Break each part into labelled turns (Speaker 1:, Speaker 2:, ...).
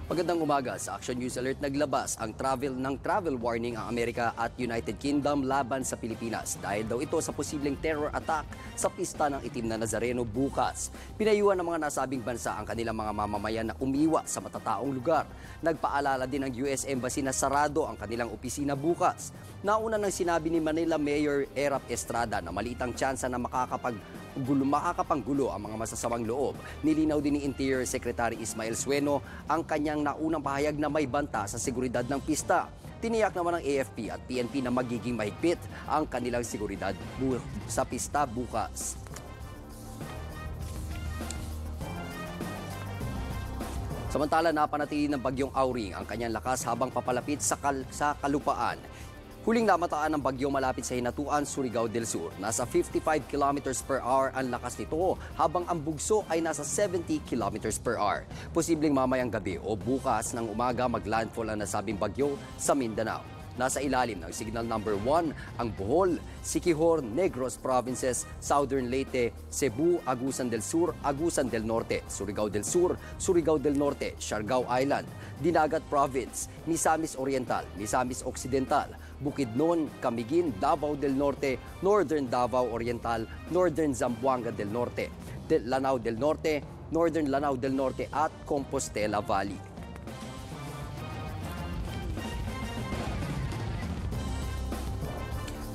Speaker 1: Magandang umaga. Sa Action News Alert naglabas ang travel warning ang Amerika at United Kingdom laban sa Pilipinas dahil daw ito sa posibleng terror attack sa pista ng Itim na Nazareno bukas. Pinayuhan ng mga nasabing bansa ang kanilang mga mamamayan na umiwas sa matataong lugar. Nagpaalala din ng US Embassy na sarado ang kanilang opisina bukas. Nauna nang sinabi ni Manila Mayor Erap Estrada na maliit ang tsansa na makakapanggulo ang mga masasamang loob. Nilinaw din ni Interior Secretary Ismael Sueno ang kanyang naunang pahayag na may banta sa seguridad ng pista. Tiniyak naman ng AFP at PNP na magiging mahigpit ang kanilang seguridad sa pista bukas. Samantala, napanatili ng bagyong Auring ang kanyang lakas habang papalapit sa kalupaan. Huling namataan ng bagyong malapit sa Hinatuan, Surigao del Sur. Nasa 55 kilometers per hour ang lakas nito habang ang bugso ay nasa 70 kilometers per hour. Posibleng mamayang gabi o bukas ng umaga maglandfall ang nasabing bagyo sa Mindanao. Nasa ilalim ng signal number 1 ang Bohol, Siquijor, Negros Provinces, Southern Leyte, Cebu, Agusan del Sur, Agusan del Norte, Surigao del Sur, Surigao del Norte, Siargao Island, Dinagat Province, Misamis Oriental, Misamis Occidental, Bukidnon, Camiguin, Davao del Norte, Northern Davao Oriental, Northern Zamboanga del Norte, Lanao del Norte, Northern Lanao del Norte at Compostela Valley.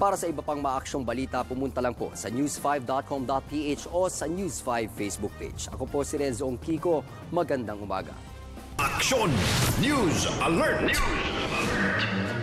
Speaker 1: Para sa iba pang maaksyong balita, pumunta lang po sa news5.com.ph o sa News5 Facebook page. Ako po si Renzo Ongkiko. Magandang umaga.
Speaker 2: Action News Alert! News Alert!